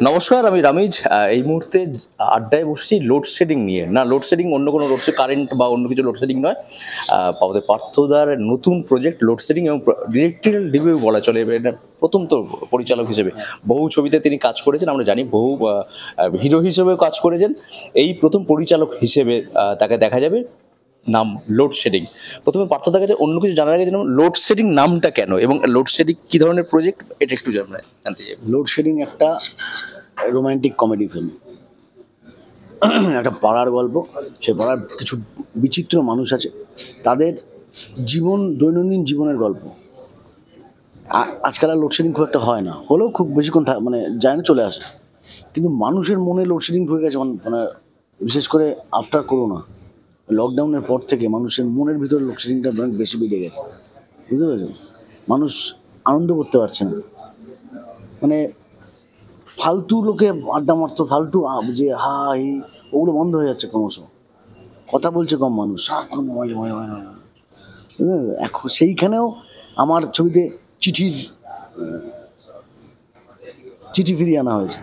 নমস্কার, আমি রামিজ। এই মুহূর্তে আড্ডায় বসেছি লোডশেডিং নিয়ে। না, লোডশেডিং অন্য কোনো কারেন্ট বা অন্য কিছু লোডশেডিং নয়। আমাদের পার্থদার নতুন প্রজেক্ট লোডশেডিং এবং ডিরেক্টরিয়াল ডেবিউ বলা চলে। এটা প্রথম তো পরিচালক হিসেবে। বহু ছবিতে তিনি কাজ করেছেন, আমরা জানি। বহু হিরো হিসেবেও কাজ করেছেন। এই প্রথম পরিচালক হিসেবে তাকে দেখা যাবে। নাম লোডশেডিং। প্রথমে পার্থদার কাছে অন্য কিছু জানার আগে জানব লোডশেডিং নামটা কেন এবং লোডশেডিং কী ধরনের প্রজেক্ট, এটা একটু জানতে চাই। লোডশেডিং একটা রোমান্টিক কমেডি ফিল্ম, একটা পাড়ার গল্প। সে পাড়ার কিছু বিচিত্র মানুষ আছে, তাদের দৈনন্দিন জীবনের গল্প। আজকাল আর লোডশেডিং খুব একটা হয় না, হলেও খুব বেশিক্ষণ মানে যায় না, চলে আসে। কিন্তু মানুষের মনে লোডশেডিং হয়ে গেছে, মানে বিশেষ করে আফটার করোনা, লকডাউনের পর থেকে মানুষের মনের ভিতরে লোডশেডিংটা অনেক বেশি বেড়ে গেছে। বুঝতে পেরেছেন? মানুষ আনন্দ করতে পারছে না, মানে ফালতু লোকে আড্ডা মারতো, ফালতু যে হাই ওগুলো বন্ধ হয়ে যাচ্ছে ক্রমশ। কথা বলছে কম মানুষ, সারাক্ষণ এখন সেইখানেও আমার ছবিতে চিঠি ফিরিয়ে আনা হয়েছে।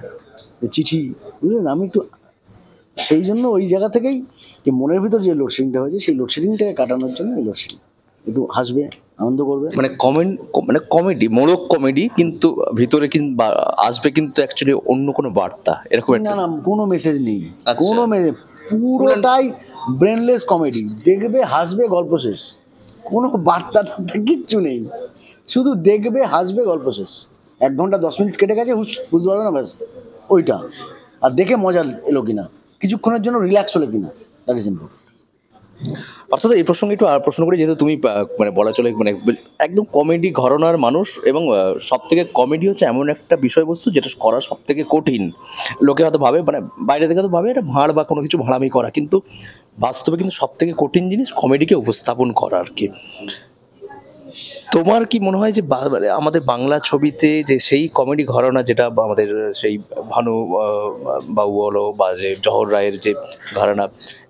চিঠি, বুঝলেন? আমি একটু সেই জন্য ওই জায়গা থেকেই যে মনের ভিতর যে লোডশেডিংটা হয়েছে, সেই লোডশেডিংটাকে কাটানোর জন্য এই লোডশেডিং। একটু হাসবে, আনন্দ করবে, মানে কমেডি, মোড়ক কমেডি, কিন্তু ভিতরে কিন্তু আসবে কিন্তু অ্যাকচুয়ালি অন্য কোনো বার্তা, এরকম না না, কোনো মেসেজ নেই, কোনো মেসেজ, পুরোটাই ব্রেনলেস কমেডি। দেখবে, হাসবে, গল্প শেষ। কোনো বার্তা কিচ্ছু নেই, শুধু দেখবে, হাসবে, গল্প শেষ। 1 ঘন্টা 10 মিনিট কেটে গেছে, বুঝতে পারবে না, ব্যাস ওইটা। আর দেখে মজা এলো কিনা, কিছুক্ষণের জন্য রিল্যাক্স হলো কিনা, দ্যাট ইজ ইম্পর্টেন্ট। অর্থাৎ এই প্রসঙ্গে একটু প্রশ্ন করি, যেহেতু তুমি মানে বলা চলে মানে একদম কমেডি ঘরানার মানুষ, এবং সব থেকে কমেডি হচ্ছে এমন একটা বিষয়বস্তু যেটা করা সব থেকে কঠিন। লোকে হয়তো ভাবে, মানে বাইরে থেকে তো ভাবে এটা ভাঁড় বা কোনো কিছু ভাঁড়ামি করা, কিন্তু বাস্তবে কিন্তু সব থেকে কঠিন জিনিস কমেডিকে উপস্থাপন করা আর কি। তোমার কি মনে হয় যে আমাদের বাংলা ছবিতে যে সেই কমেডি ঘরানা, যেটা আমাদের সেই ভানু বাবু বলো বা যে জহর রায়ের যে ঘরানা,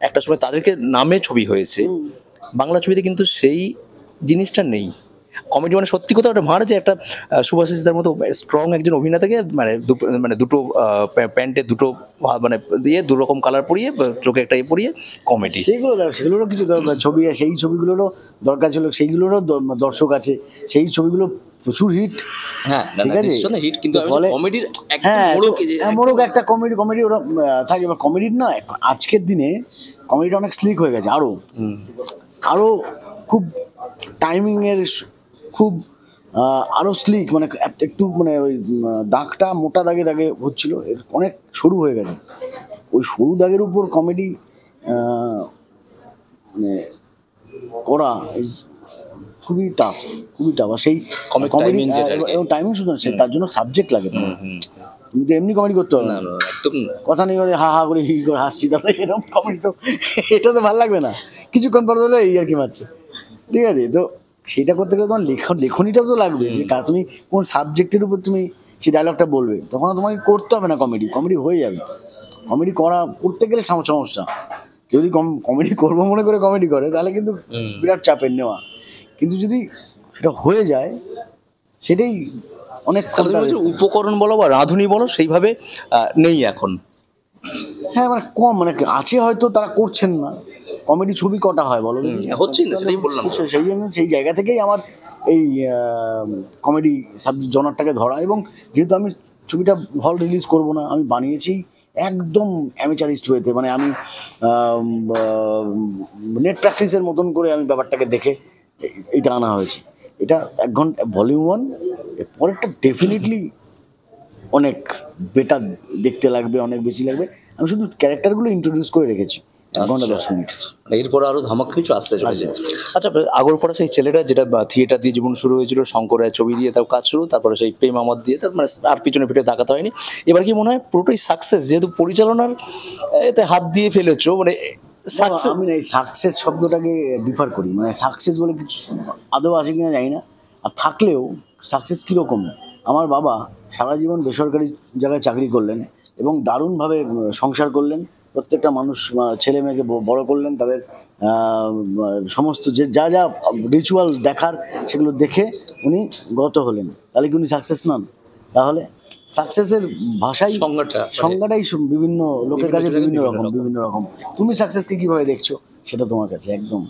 একটা সময় তাদেরকে নামে ছবি হয়েছে, বাংলা ছবিতে কিন্তু সেই জিনিসটা নেই। কমেডি মানে সত্যি কথা একটা ভাঁড়, যে একটা সুভাষিসদার মতো স্ট্রং একজন অভিনেতাকে মানে দুটো প্যান্টে দুটো মানে দিয়ে দুরকম কালার পরিয়ে, চোখে একটা পরিয়ে কমেডি। সেগুলোরও কিছু দরকার, ছবি, সেই ছবিগুলোরও দরকার ছিল, সেইগুলোরও দর্শক আছে, সেই ছবিগুলো প্রচুর হিট। হ্যাঁ, ঠিক আছে, হিট, কিন্তু কমেডির মোড়ক একটা কমেডি ওরা থাকে। এবার কমেডির না, আজকের দিনে কমেডিটা অনেক স্লিক হয়ে গেছে, আরো খুব টাইমিংয়ের, খুব আরো স্লিক, মানে একটু মানে ওই দাগটা মোটা দাগের আগে হচ্ছিল, অনেক সরু হয়ে গেছে। ওই সরু দাগের উপর কমেডি মানে করা খুবই টাফ। আর সেই কমেডি এবং টাইমিং শুধু না, তার জন্য সাবজেক্ট লাগে। তুমি তো এমনি কমেডি করতে পারো না, কথা নেই হা হা করে হি করে হাসছি, তাহলে এরকম কমেডি তো, এটা তো ভালো লাগবে না। কিছুক্ষণ পর হলে এই আর কি মারছে, ঠিক আছে? তো সেটা করতে গেলে তোমার লেখনীটাও তো লাগবে, যে তুমি কোন সাবজেক্টের উপর তুমি সেই ডায়লগটা বলবে, তখন তোমাকে করতে হবে না কমেডি হয়ে যাবে। কমেডি করতে গেলে সমস্যা। কেউ যদি কমেডি করবো মনে করে কমেডি করে, তাহলে কিন্তু বিরাট চাপের নেওয়া। কিন্তু যদি সেটা হয়ে যায়, সেটাই অনেক উপকরণ বলো বা রাঁধুনি বলো, সেইভাবে নেই এখন। হ্যাঁ, মানে কম, মানে আছে হয়তো, তারা করছেন না। কমেডি ছবি কটা হয় বলো? হচ্ছে না, সেটাই বললাম। সেই জন্য সেই জায়গা থেকেই আমার এই কমেডি সাবজেক্ট জনারটাকে ধরা। এবং যেহেতু আমি ছবিটা হল রিলিজ করব না, আমি বানিয়েছি একদম অ্যামেচারিস্ট ওয়েতে, মানে আমি নেট প্র্যাকটিসের মতন করে আমি ব্যাপারটাকে দেখে এইটা আনা হয়েছে। এটা 1 ঘন্টা ভলিউম 1, পরেরটা ডেফিনেটলি অনেক বেটার দেখতে লাগবে, অনেক বেশি লাগবে। আমি শুধু ক্যারেক্টারগুলো ইন্ট্রোডিউস করে রেখেছি 1 ঘন্টা 10 মিনিট। এরপর আরো ধামাক কিছু আসতে চলেছে। আচ্ছা, আগরপাড়া সেই ছেলেটা, যেটা থিয়েটার দিয়ে জীবন শুরু হয়েছিল, শঙ্করের ছবি দিয়ে তার কাজ শুরু, তারপরে সেই প্রেম আমার দিয়ে, তার মানে আর পিছনে ফিরে তাকাতে হয়নি। এবার কি মনে হয় পুরোটাই সাকসেস, যেহেতু পরিচালনার এতে হাত দিয়ে ফেলেছো, মানে আমি না এই সাকসেস শব্দটাকে ডিফার করি, মানে সাকসেস বলে কিছু আদৌ আছে কিনা জানি না। আর থাকলেও সাকসেস কীরকম? আমার বাবা সারা জীবন বেসরকারি জায়গায় চাকরি করলেন এবং দারুণভাবে সংসার করলেন, প্রত্যেকটা মানুষ, ছেলে মেয়েকে বড় করলেন, তাদের সমস্ত যা যা রিচুয়াল দেখার সেগুলো দেখে উনি গত হলেন। তাহলে কি উনি সাকসেস নন? তাহলে সাকসেসের ভাষাই সংজ্ঞাটাই বিভিন্ন লোকের কাছে বিভিন্ন রকম। তুমি সাকসেসকে কিভাবে দেখছো সেটা তোমার কাছে একদম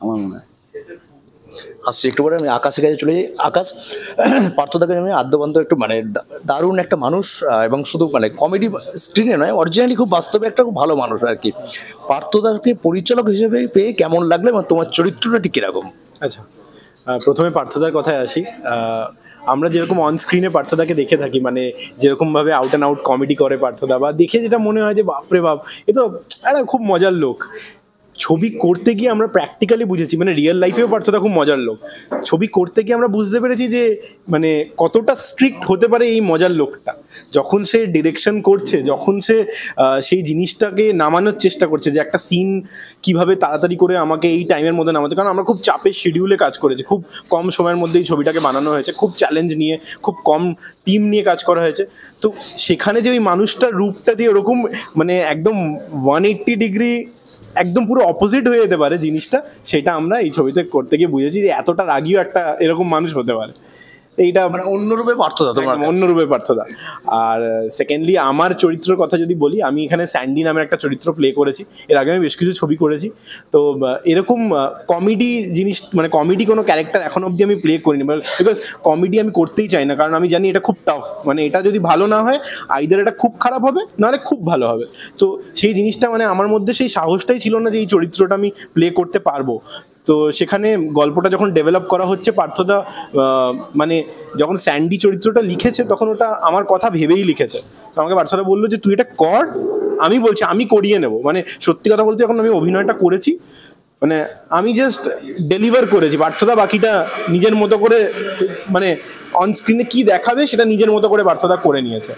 আমার মনে হয়। আসছে একটু পরে আমি আকাশের কাছে চলে যাই। আকাশ, পার্থদাকে আমি আদ্যপান্ত একটু মানে দারুণ একটা মানুষ, এবং শুধু মানে কমেডি স্ক্রিনে নয়, অরিজিনালি খুব বাস্তবে একটা খুব ভালো মানুষ আর কি। পার্থদাকে পরিচালক হিসেবে পেয়ে কেমন লাগলো এবং তোমার চরিত্রটা ঠিক কিরকম? আচ্ছা, প্রথমে পার্থদার কথায় আসি। আমরা যেরকম অন স্ক্রিনে পার্থদাকে দেখে থাকি, মানে যেরকমভাবে আউট অ্যান্ড আউট কমেডি করে পার্থদা, বা দেখে যেটা মনে হয় যে বাপরে বাপ এ তো একটা খুব মজার লোক, ছবি করতে গিয়ে আমরা প্র্যাকটিক্যালি বুঝেছি, মানে রিয়েল লাইফেও পার্থদা খুব মজার লোক। ছবি করতে গিয়ে আমরা বুঝতে পেরেছি যে মানে কতটা স্ট্রিক্ট হতে পারে এই মজার লোকটা। যখন সে ডিরেকশন করছে, যখন সে সেই জিনিসটাকে নামানোর চেষ্টা করছে যে একটা সিন কিভাবে তাড়াতাড়ি করে আমাকে এই টাইমের মধ্যে নামাতে, কারণ আমরা খুব চাপের শিডিউলে কাজ করেছি, খুব কম সময়ের মধ্যে এই ছবিটাকে বানানো হয়েছে, খুব চ্যালেঞ্জ নিয়ে, খুব কম টিম নিয়ে কাজ করা হয়েছে। তো সেখানে যে ওই মানুষটার রূপটা দিয়ে ওরকম মানে একদম 180 ডিগ্রি একদম পুরো অপোজিট হয়ে যেতে পারে জিনিসটা, সেটা আমরা এই ছবিতে করতে গিয়ে বুঝেছি যে এতটা রাগিও একটা এরকম মানুষ হতে পারে। এইটা মানে অন্যরূপে পার্থদা, তোমার অন্যরূপে পার্থদা। আর সেকেন্ডলি আমার চরিত্রের কথা যদি বলি, আমি এখানে স্যান্ডি নামের একটা চরিত্র প্লে করেছি। এর আগে আমি বেশ কিছু ছবি করেছি, তো এরকম কমেডি জিনিস মানে কমেডি কোনো ক্যারেক্টার এখন অবধি আমি প্লে করিনি, বিকজ কমেডি আমি করতেই চাই না, কারণ আমি জানি এটা খুব টাফ, মানে এটা যদি ভালো না হয় আইদার এটা খুব খারাপ হবে নাহলে খুব ভালো হবে। তো সেই জিনিসটা মানে আমার মধ্যে সেই সাহসটাই ছিল না যে এই চরিত্রটা আমি প্লে করতে পারবো। তো সেখানে গল্পটা যখন ডেভেলপ করা হচ্ছে, পার্থদা মানে যখন স্যান্ডি চরিত্রটা লিখেছে তখন ওটা আমার কথা ভেবেই লিখেছে। আমাকে পার্থদা বললো যে তুই এটা কর, আমি বলছি আমি করিয়ে নেবো। মানে সত্যি কথা বলতে যখন আমি অভিনয়টা করেছি, মানে আমি জাস্ট ডেলিভার করেছি, পার্থদা বাকিটা নিজের মতো করে মানে অন স্ক্রিনে কি দেখাবে সেটা নিজের মতো করে পার্থদা করে নিয়েছে।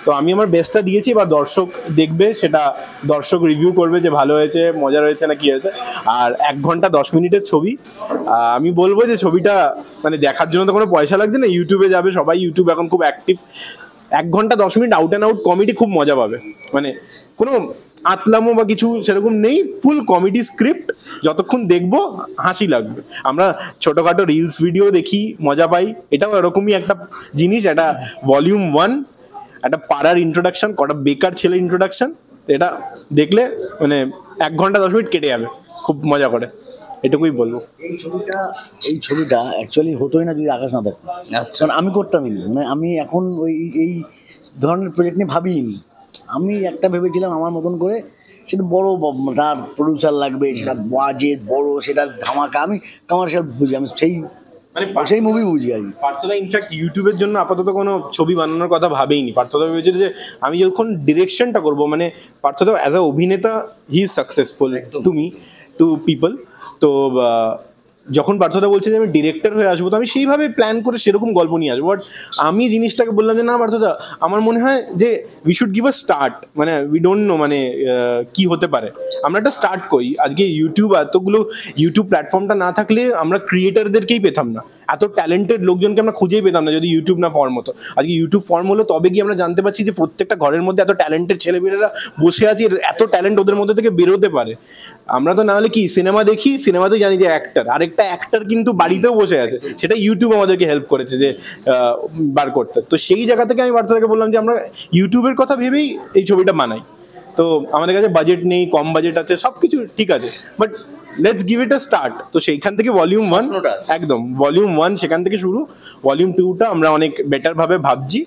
তো আমি আমার বেস্টটা দিয়েছি, এবার দর্শক দেখবে, সেটা দর্শক রিভিউ করবে যে ভালো হয়েছে, মজা হয়েছে না কি হয়েছে। আর 1 ঘন্টা 10 মিনিটের ছবি, আমি বলবো যে ছবিটা মানে দেখার জন্য তো কোনো পয়সা লাগছে না, ইউটিউবে যাবে সবাই, ইউটিউব এখন খুব অ্যাক্টিভ। 1 ঘন্টা 10 minute out and out comedy, খুব মজা পাবে, মানে কোনো আতলামো বা কিছু সেরকম নেই, ফুল কমেডি স্ক্রিপ্ট, যতক্ষণ দেখবো হাসি লাগবে। আমরা ছোটোখাটো রিলস ভিডিও দেখি, মজা পাই, এটাও এরকমই একটা জিনিস, একটা ভলিউম 1, একটা পাড়ার ইন্ট্রোডাকশন, কটা বেকার ছেলে ইন্ট্রোডাকশন, এটা দেখলে মানে 1 ঘন্টা 10 মিনিট কেটে যাবে খুব মজা করে, এটুকুই বলবো। এই ছবিটা অ্যাকচুয়ালি হতোই না যদি আকাশ না থাকতো, কারণ আমি করতামই না। মানে আমি এখন এই ধরনের প্রজেক্ট নিয়ে ভাবিনি। আমি একটা ভেবেছিলাম আমার মতন করে, সেটা বড়, তার প্রডিউসার লাগবে, সেটা বাজেট বড়, সেটা ধামাকা। আমি কমার্শিয়াল বুঝি, আমি সেই মুভি বুঝি আর কি। পার্থদা ইনফ্যাক্ট ইউটিউবের জন্য আপাতত কোনো ছবি বানানোর কথা ভাবেইনি। পার্থদা ভেবেছিল যে আমি যখন ডিরেকশনটা করবো, মানে পার্থদা অ্যাজ আ অভিনেতা he is successful to me, to people. তো যখন পার্থদা বলছে যে আমি ডিরেক্টর হয়ে আসবো, তো আমি সেইভাবে প্ল্যান করে সেরকম গল্প নিয়ে আসবো। বাট আমি জিনিসটাকে বললাম যে না পার্থদা, আমার মনে হয় যে we should give a start, মানে উই ডোন্ট নো মানে কি হতে পারে, আমরা একটা স্টার্ট করি। আজকে এতগুলো ইউটিউব প্ল্যাটফর্মটা না থাকলে আমরা ক্রিয়েটারদেরকেই পেতাম না, এত ট্যালেন্টেড লোকজনকে আমরা খুঁজেই পেতাম না যদি ইউটিউব না ফর্ম হতো। আজকে ইউটিউব ফর্ম হলো তবে গিয়ে আমরা জানতে পারছি যে প্রত্যেকটা ঘরের মধ্যে এত ট্যালেন্টেড ছেলেমেয়েরা বসে আছে, এত ট্যালেন্ট ওদের মধ্যে থেকে বেরোতে পারে। আমরা তো না হলে কি সিনেমা দেখি, সিনেমাতে জানি যে অ্যাক্টর, আরেকটা অ্যাক্টর কিন্তু বাড়িতেও বসে আছে, সেটা ইউটিউব আমাদেরকে হেল্প করেছে যে বার করতে। তো সেই জায়গা থেকে আমি পার্থদাকে বললাম যে আমরা ইউটিউবের কথা ভেবেই এই ছবিটা বানাই। তো আমাদের কাছে বাজেট নেই, কম বাজেট আছে, সব কিছু ঠিক আছে, but let's give it a start. তো সেইখান থেকে ভলিউম 1, একদম ভলিউম 1 সেখান থেকে শুরু। ভলিউম 2টা আমরা অনেক বেটার ভাবে ভাবছি।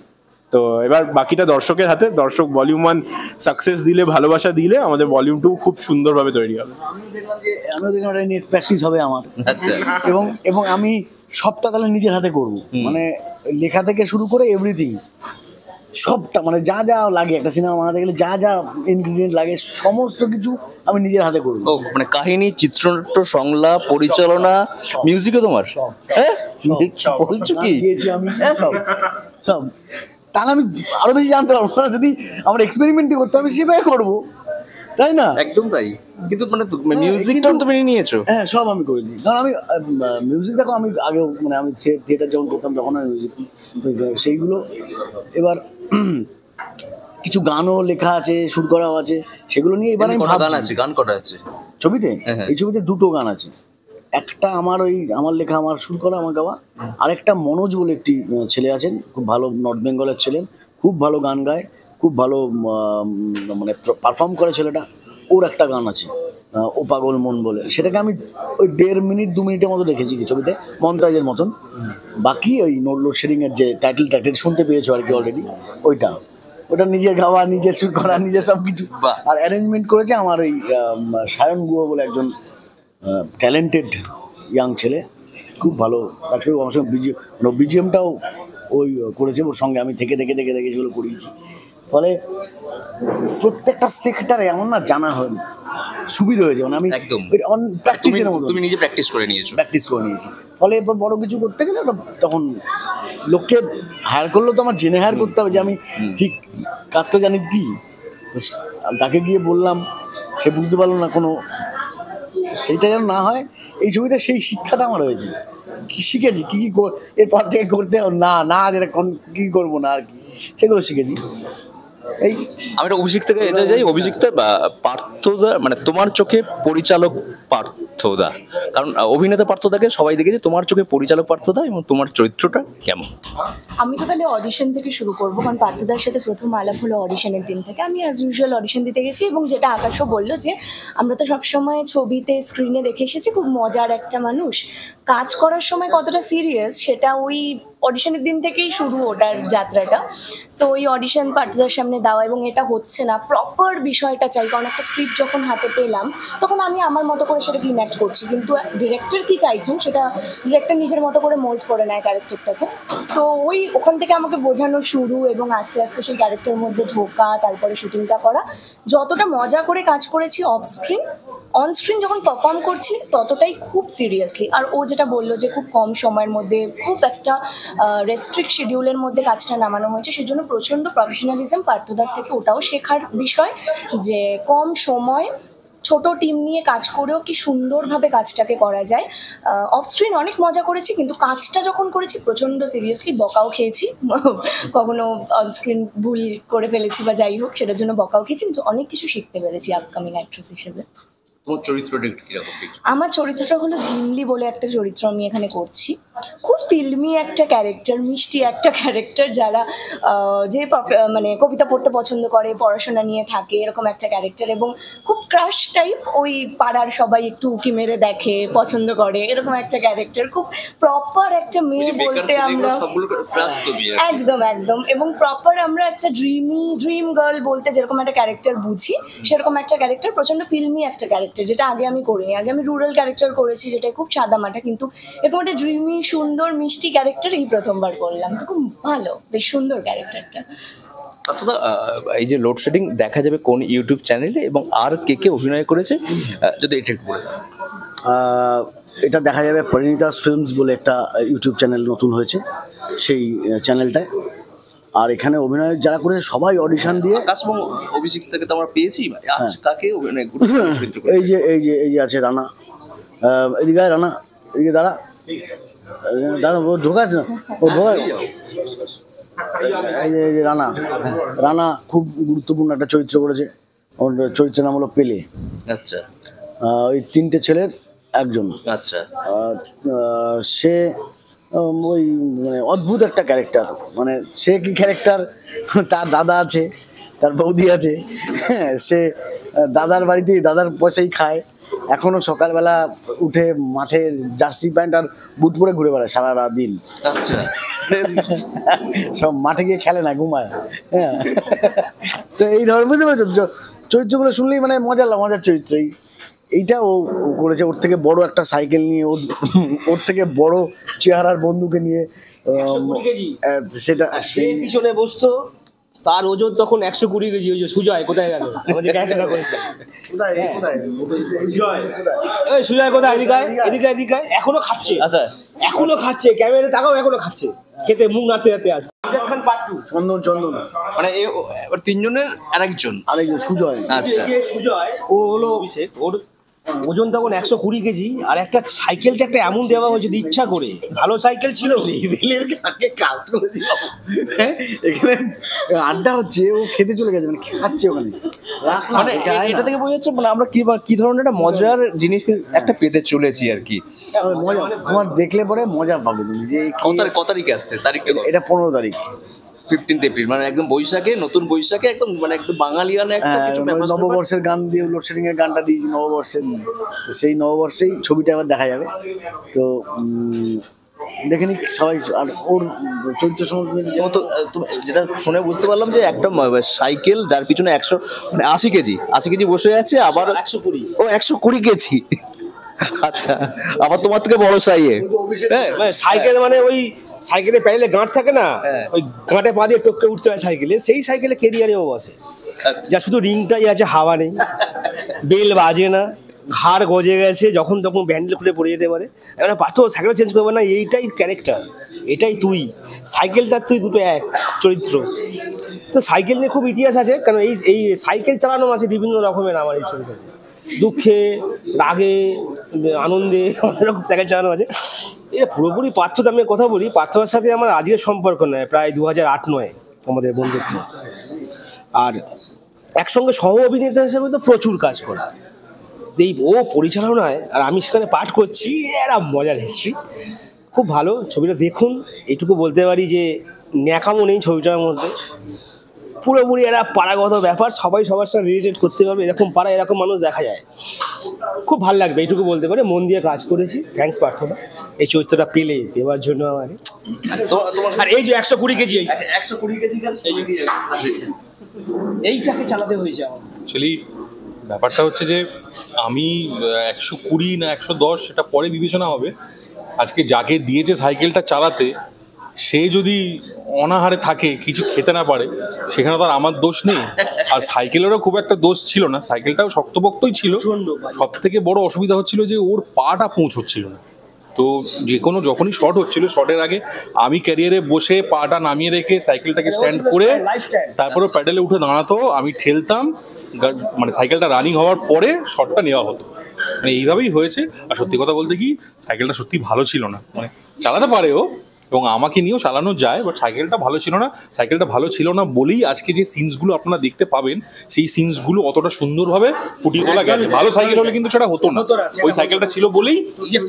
তো এবার বাকিটা দর্শকের হাতে। দর্শক ভলিউম 1 সাকসেস দিলে, ভালোবাসা দিলে, আমাদের ভলিউম 2 খুব সুন্দরভাবে তৈরি হবে। আমিও দেখলাম একটা নেট প্র্যাকটিস হবে আমার, এবং আমি সবটা তাহলে নিজের হাতে করবো, মানে লেখা থেকে শুরু করে এভরিথিং, সবটা মানে যা যা লাগে একটা সিনেমা বানাতে গেলে, যা যা ইনগ্রিডিয়েন্ট লাগে সমস্ত কিছু আমি নিজের হাতে করবো। মানে কাহিনী, চিত্রনাট্য, সংলাপ, পরিচালনা, মিউজিকও তোমার? হ্যাঁ বলছো কি? গিয়েছি আমি সব তাহলে আমি আরো বেশি জানতে পারবো না। যদি আমরা এক্সপেরিমেন্টই করতে হবে সেভাবে করবো, তাই না? একদম তাই। কিন্তু মানে মিউজিকটাও তুমি নিয়েছো? হ্যাঁ, সব আমি করেছি, কারণ আমি মিউজিক দেখো, আমি আগেও মানে আমি থিয়েটার যখন করতাম তখন আমি মিউজিক সেইগুলো। এবার কিছু গানও লেখা আছে, শুট করাও আছে, সেগুলো নিয়ে এবার আমি ভাবছি। গান কটা আছে ছবিতে? এই ছবিতে 2টো গান আছে। একটা আমার লেখা, আমার শুট করা, আমার গাওয়া। আরেকটা মনোজ বলে একটি ছেলে আছেন, খুব ভালো, নর্থ বেঙ্গলের ছিলেন, খুব ভালো গান গায়, খুব ভালো মানে পারফর্ম করে ছেলেটা। ওর একটা গান আছে ও পাগল মন বলে, সেটাকে আমি ওই 1.5 মিনিট 2 মিনিটের মতো রেখেছি কি ছবিতে, মন্তাজের মতন। বাকি ওই লোডশেডিং এর যে টাইটেল শুনতে পেয়েছো আর কি অলরেডি, ওটা নিজে গাওয়া, নিজে শুট করা, নিজে সব কিছু। আর অ্যারেঞ্জমেন্ট করেছে আমার ওই সায়ন গুহ বলে একজন ট্যালেন্টেড ইয়াং ছেলে, খুব ভালো কাজ করে। আমার সঙ্গে বিজিএমটাও ওই করেছে, ওর সঙ্গে আমি থেকে সেগুলো করিয়েছি। ফলে প্রত্যেকটা সেক্টরে এমন না জানা হয়, সুবিধা হয়েছে। মানে আমি একদম প্র্যাকটিসের মতো তুমি নিজে প্র্যাকটিস করে নিয়েছো। ফলে এরপর বড় কিছু করতে গেলে তখন লোককে হায়ার করলেও তো আমার জেনে হায়ার করতে হবে যে আমি ঠিক কাজটা জানি কি। তাকে গিয়ে বললাম, সে বুঝতে পারলো না কোনো, সেইটা যেন না হয়। এই ছবিতে সেই শিক্ষাটা আমার হয়েছে, কি শিখেছি কি এরপর থেকে করতে হবে না যেটা কি করবো না আর কি, সেগুলো শিখেছি। এই আমি একটা অভিষেক থেকে এটা যাই, অভিষেকটা পার্থদা মানে তোমার চোখে পরিচালক পার্থদা, কারণ অভিনেতা পার্থদাকে সবাই দেখেছে, তোমার চোখে পরিচালক পার্থদা এবং তোমার চরিত্রটা কেমন? আমি তো তাহলে অডিশন থেকে শুরু করবো, কারণ পার্থদার সাথে প্রথম আলাপ হলো অডিশনের দিন থেকে। আমি অ্যাজ ইউজুয়াল অডিশন দিতে গেছি, এবং যেটা আকাশও বললো যে আমরা তো সবসময় ছবিতে স্ক্রিনে দেখে এসেছি খুব মজার একটা মানুষ, কাজ করার সময় কতটা সিরিয়াস সেটা ওই অডিশনের দিন থেকেই শুরু ওটার যাত্রাটা। তো ওই অডিশন পার্থদার সামনে দেওয়া, এবং এটা হচ্ছে না প্রপার বিষয়টা চাই, কারণ একটা স্ক্রিপ্ট যখন হাতে পেলাম তখন আমি আমার মতো করে সেটাকে ইন্যাক্ট করছি, কিন্তু ডিরেক্টর কি চাইছেন সেটা ডিরেক্টর নিজের মতো করে মোল্ড করে নেয় ক্যারেক্টারটাকে। তো ওখান থেকে আমাকে বোঝানো শুরু, এবং আস্তে আস্তে সেই ক্যারেক্টারের মধ্যে ঢোকা, তারপরে শুটিংটা করা। যতটা মজা করে কাজ করেছি অফ স্ক্রিন, অন স্ক্রিন যখন পারফর্ম করছি ততটাই খুব সিরিয়াসলি। আর ও যেটা বললো যে খুব কম সময়ের মধ্যে খুব একটা রেস্ট্রিক্ট শিডিউলের মধ্যে কাজটা নামানো হয়েছে, সেজন্য প্রচণ্ড প্রফেশনালিজম পার্থদার থেকে, ওটাও শেখার বিষয় যে কম সময় ছোট টিম নিয়ে কাজ করেও কি সুন্দরভাবে কাজটাকে করা যায়। অফ স্ক্রিন অনেক মজা করেছি, কিন্তু কাজটা যখন করেছি প্রচণ্ড সিরিয়াসলি, বকাও খেয়েছি কখনো অন স্ক্রিন ভুল করে ফেলেছি বা যাই হোক, সেটার জন্য বকাও খেয়েছি, কিন্তু অনেক কিছু শিখতে পেরেছি আপকামিং অ্যাক্ট্রেস হিসেবে। তোমার চরিত্রটা একটু কিরকম? আমার চরিত্রটা হলো ঝিমলি বলে একটা চরিত্র আমি এখানে করছি। খুব ফিল্মি একটা ক্যারেক্টার, মিষ্টি একটা ক্যারেক্টার, যারা যে মানে কবিতা পড়তে পছন্দ করে, পড়াশোনা নিয়ে থাকে, এরকম একটা ক্যারেক্টার, এবং খুব ক্রাশ টাইপ, ওই পাড়ার সবাই একটু উকি মেরে দেখে, পছন্দ করে, এরকম একটা ক্যারেক্টার। খুব প্রপার একটা মেয়ে বলতে আমরা একদম এবং প্রপার আমরা একটা ড্রিম গার্ল বলতে যেরকম একটা ক্যারেক্টার বুঝি, সেরকম একটা ক্যারেক্টার, প্রচন্ড ফিল্মি একটা ক্যারেক্টার, যেটা আগে আমি করিনি। আগে আমি রুরাল ক্যারেক্টার করেছি, যেটা খুব সাদামাটা, কিন্তু এরকম একটা ড্রিমি সুন্দর মিষ্টি ক্যারেক্টার এই প্রথমবার করলাম। তো খুব ভালো, বেশ সুন্দর ক্যারেক্টারটা। অর্থাৎ এই যে লোডশেডিং দেখা যাবে কোন ইউটিউব চ্যানেলে, এবং আর কে অভিনয় করেছে যদি এটা একটু বলে দাও। এটা দেখা যাবে পরিণীতাস ফিল্মস বলে একটা ইউটিউব চ্যানেল নতুন হয়েছে, সেই চ্যানেলটায়। আর এখানে অভিনয় যারা করেছে সবাই অডিশন দিয়ে, আকাশ এবং অভিষেক থেকে তো আমরা পেয়েছি, কাকে অভিনয় এই যে আছে রানা, এদিকে রানা, এদিকে দাঁড়া ও ঢোকা এই যে রানা খুব গুরুত্বপূর্ণ একটা চরিত্র করেছে। ওর চরিত্রের নাম হলো পেলে। আচ্ছা, ওই 3টে ছেলের একজন। আচ্ছা, সে ওই মানে অদ্ভুত একটা ক্যারেক্টার। মানে সে কি ক্যারেক্টার, তার দাদা আছে, তার বৌদি আছে, সে দাদার বাড়িতেই দাদার পয়সাই খায়। এখনো সকালবেলা উঠে মাঠে জার্সি প্যান্ট আর বুট পরে ঘুরে বেড়ায় সারা রাত দিন। আচ্ছা, সব মাঠে গিয়ে খেলে না, ঘুমায়। হ্যাঁ, তো এই ধরনের বুঝতে পারছো চরিত্রগুলো শুনলেই মানে মজার চরিত্র। এইটা ও করেছে। ওর থেকে বড় একটা সাইকেল নিয়ে, ওর থেকে বড় চেহারার বন্ধুকে নিয়ে, সেটা সেই পিছনে বসতো, তার ওজন তখন 120 কেজি। ওই যে সুজয় কোথায় গেল, সুজয় কোথায়? এদিকে এখনো খাচ্ছে। আচ্ছা, এখনো খাচ্ছে, ক্যামেরা তাকাও, এখনো খাচ্ছে, খেতে মুখ নাড়তে আসছে। চন্দন মানে এবার 3 জনের আরেকজন সুজয়। আচ্ছা, সুজয় ও হলো অভিষেক, ওর ওজন তখন 120 কেজি। আর একটা সাইকেলটা একটা এমন দেওয়া হয়েছে ইচ্ছা করে, ভালো সাইকেল ছিল, কাজ করেছি। এখানে আড্ডা হচ্ছে, ও খেতে চলে গেছে, মানে খাচ্ছে ওখানে। মানে এটা থেকে বোঝা যাচ্ছে মানে আমরা কি ধরনের একটা মজার জিনিস একটা পেতে চলেছি আর কি। মজা তোমার দেখলে পরে মজা পাবে তুমি। যে কত তারিখে আসছে? তারিখ এটা 15 তারিখ। 15th এপ্রিল মানে একদম বৈশাখে, নতুন বৈশাখে একদম মানে একদম বাঙালিয়ানা একটা কিছু ব্যাপার। নববর্ষের গান দিয়ে লোডশেডিং এর গানটা দিয়েছি নববর্ষের, তো সেই নববর্ষেই ছবিটা আবার দেখা যাবে। তো দেখে নিক সবাই। আর ওর চরিত্র সম্বন্ধে যেটা শুনে বুঝতে পারলাম যে একটা সাইকেল যার পিছনে 100 মানে 80 কেজি বসে আছে, আবার 120 ও 120 কেজি। আচ্ছা, আবার তোমার থেকে বড় সাইয়ে। হ্যাঁ, মানে সাইকেল মানে ওই সাইকেলে প্যাডেলে গাঁট থাকে না, ওই গাঁটে পা দিয়ে টপকে উঠতে হয় সাইকেলে, সেই সাইকেলে কেরিয়ারেও বসে। যা শুধু রিংটাই আছে, হাওয়া নেই, বেল বাজে না, ঘাড় গজে গেছে, যখন তখন ব্যান্ডেল খুলে পড়ে যেতে পারে। এবার পার্থ সাইকেল চেঞ্জ করবে না, এইটাই ক্যারেক্টার, এটাই তুই। সাইকেলটা তুই দুটো এক চরিত্র। তো সাইকেল নিয়ে খুব ইতিহাস আছে, কারণ এই সাইকেল চালানো আছে বিভিন্ন রকমের আমার এই ছবিটাতে। দুঃখে, রাগে, আনন্দে অনেক রকম সাইকেল চালানো আছে। এটা পুরোপুরি পার্থর আমি কথা বলি, পার্থর সাথে আমার আজকের সম্পর্ক নয়, প্রায় 2008-9 আমাদের বন্ধুত্ব। আর একসঙ্গে সহ অভিনেতা হিসেবে তো প্রচুর কাজ করা, এই ও পরিচালনায় আর আমি সেখানে পাঠ করছি, একটা মজার হিস্ট্রি, খুব ভালো। ছবিটা দেখুন, এইটুকু বলতে পারি যে ন্যাকামো নেই ছবিটার মধ্যে, পুরোপুরি একটা পাড়াগত ব্যাপার, সবাই সবার সাথে রিলেটেড করতে পারবে, এরকম পাড়া এরকম মানুষ দেখা যায়, খুব ভালো লাগবে, এইটুকু বলতে পারে। মন দিয়ে কাজ করেছি, থ্যাঙ্কস পার্থনা এই চরিত্রটা পেলে দেওয়ার জন্য আমাকে। আর এই যে 120 কেজি, 120 কেজি এইটাকে চালাতে হয়েছে আমার। অ্যাকচুয়ালি ব্যাপারটা হচ্ছে যে আমি 120 না 110 সেটা পরে বিবেচনা হবে। আজকে যাকে দিয়েছে সাইকেলটা চালাতে, সে যদি অনাহারে থাকে, কিছু খেতে না পারে, সেখানে তো আর আমার দোষ নেই। আর সাইকেলেরও খুব একটা দোষ ছিল না, সাইকেলটাও শক্তপোক্তই ছিল। সব থেকে বড় অসুবিধা হচ্ছিল যে ওর পাটা পৌঁছচ্ছিল না। তো যে কোনো যখনই শর্ট হচ্ছিল, শর্টের আগে আমি ক্যারিয়ারে বসে পাটা নামিয়ে রেখে সাইকেলটাকে স্ট্যান্ড করে তারপরে প্যাডেলে উঠে দাঁড়াতো, আমি ঠেলতাম, মানে সাইকেলটা রানিং হওয়ার পরে শর্টটা নেওয়া হতো। মানে এইভাবেই হয়েছে। আর সত্যি কথা বলতে কি, সাইকেলটা সত্যি ভালো ছিল না, মানে চালাতে পারেও এবং আমাকে নিয়েও চালানো যায়, বাট সাইকেলটা ভালো ছিল না। সাইকেলটা ভালো ছিল না বলেই আজকে যে সিনসগুলো আপনারা দেখতে পাবেন, সেই সিনসগুলো অতটা সুন্দরভাবে ফুটিয়ে তোলা গেছে। ভালো সাইকেল হলে কিন্তু সেটা হতো না, ওই সাইকেলটা ছিল বলেই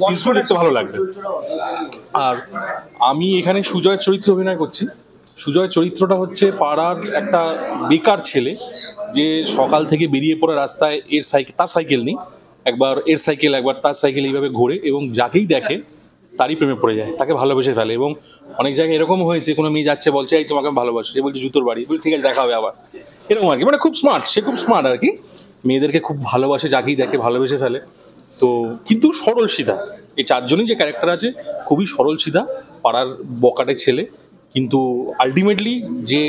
সিনসগুলো দেখতে ভালো লাগবে। আর আমি এখানে সুজয়ের চরিত্রে অভিনয় করছি। সুজয়ের চরিত্রটা হচ্ছে পাড়ার একটা বেকার ছেলে, যে সকাল থেকে বেরিয়ে পড়ে রাস্তায়, তার সাইকেল নেই, একবার এর সাইকেল একবার তার সাইকেল এইভাবে ঘোরে, এবং যাকেই দেখে তারই প্রেমে পড়ে যায়, তাকে ভালোবেসে ফেলে। এবং অনেক জায়গায় এরকম হয়েছে, কোনো মেয়ে যাচ্ছে, বলছে এই তোমাকে আমি ভালোবাসি, সে বলছে জুতোর বাড়ি, বলছে ঠিক আছে দেখা হবে আবার, এরকম আর কি। মানে খুব স্মার্ট, সে খুব স্মার্ট আর কি, মেয়েদেরকে খুব ভালোবাসে, যাকেই দেখে ভালোবেসে ফেলে। তো কিন্তু সরল সিধা, এই চারজনই যে ক্যারেক্টার আছে খুবই সরল সিধা, পাড়ার বকাটে ছেলে। কিন্তু আলটিমেটলি যে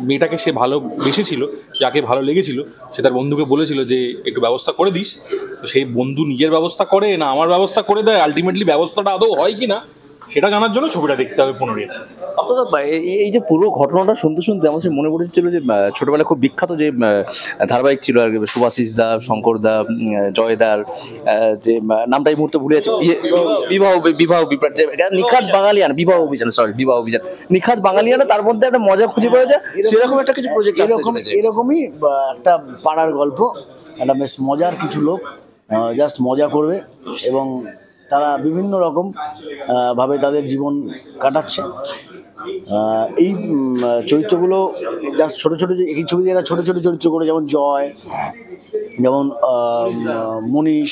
মেয়েটাকে সে ভালোবেসেছিল, যাকে ভালো লেগেছিল, সে তার বন্ধুকে বলেছিল যে একটু ব্যবস্থা করে দিস। তো সেই বন্ধু নিজের ব্যবস্থা করে না আমার ব্যবস্থা করে দেয়, আলটিমেটলি ব্যবস্থাটা আদৌ হয় কি না সেটা জানার জন্য ছবিটা দেখতে হবে 15 দিন। অর্থাৎ এই যে পুরো ঘটনাটা শুনতে শুনতে আমার মনে পড়েছিল যে ছোটবেলায় খুব বিখ্যাত যে ধারাবাহিক ছিল আর কি, সুভাষিস দা, শঙ্কর দা, জয়দার, যে নামটা এই মুহূর্তে ভুলে যাচ্ছে, বিবাহ নিখাত বাঙালিয়ানা, বিবাহ অভিযান নিখাত বাঙালিয়ানা, তার মধ্যে একটা মজা খুঁজে পাওয়া যায়, সেরকম একটা কিছু প্রজেক্ট এরকমই একটা পাড়ার গল্প, একটা বেশ মজার কিছু লোক জাস্ট মজা করবে, এবং তারা বিভিন্ন রকম ভাবে তাদের জীবন কাটাচ্ছে। এই চরিত্রগুলো জাস্ট ছোট ছোট, যে এই ছবিতে এরা ছোট ছোট চরিত্র করে, যেমন জয়, যেমন মনীষ,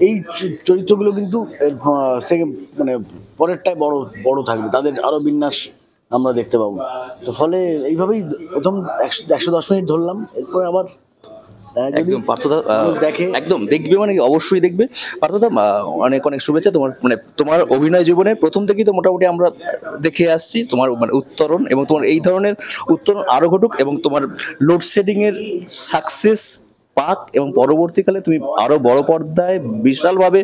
এই চরিত্রগুলো কিন্তু মানে পরেরটায় বড় বড় থাকবে, তাদের আরো বিন্যাস আমরা দেখতে পাবো। তো ফলে এইভাবেই প্রথম 110 মিনিট ধরলাম, এরপরে আবার একদম পার্থদা দেখে, একদম দেখবে, মানে অবশ্যই দেখবে। পার্থদা অনেক অনেক শুভেচ্ছা তোমার, মানে তোমার অভিনয় জীবনে প্রথম থেকেই তো মোটামুটি আমরা দেখে আসছি তোমার মানে উত্তরণ, এবং তোমার এই ধরনের উত্তরণ আরো ঘটুক, এবং তোমার লোডশেডিং এর সাকসেস পাক, এবং পরবর্তীকালে তুমি আরো বড় পর্দায় বিশালভাবে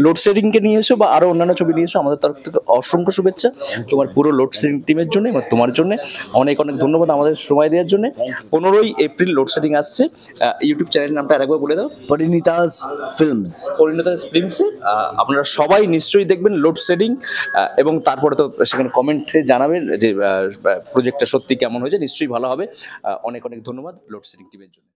লোডশেডিংকে নিয়ে এসো বা আরো অন্যান্য ছবি নিয়ে এসো। আমাদের তরফ থেকে অসংখ্য শুভেচ্ছা তোমার পুরো লোডশেডিং টিমের জন্য, এবং তোমার জন্য অনেক অনেক ধন্যবাদ আমাদের সময় দেওয়ার জন্য। 15 এপ্রিল লোডশেডিং আসছে। ইউটিউব চ্যানেলের নামটা আরেকবার বলে দাও। পরিণীতাস ফিল্মসে আপনারা সবাই নিশ্চয়ই দেখবেন লোডশেডিং, এবং তারপরে তো সেখানে কমেন্টে জানাবেন যে প্রজেক্টটা সত্যি কেমন হয়েছে, নিশ্চয়ই ভালো হবে। অনেক অনেক ধন্যবাদ লোডশেডিং টিমের জন্য।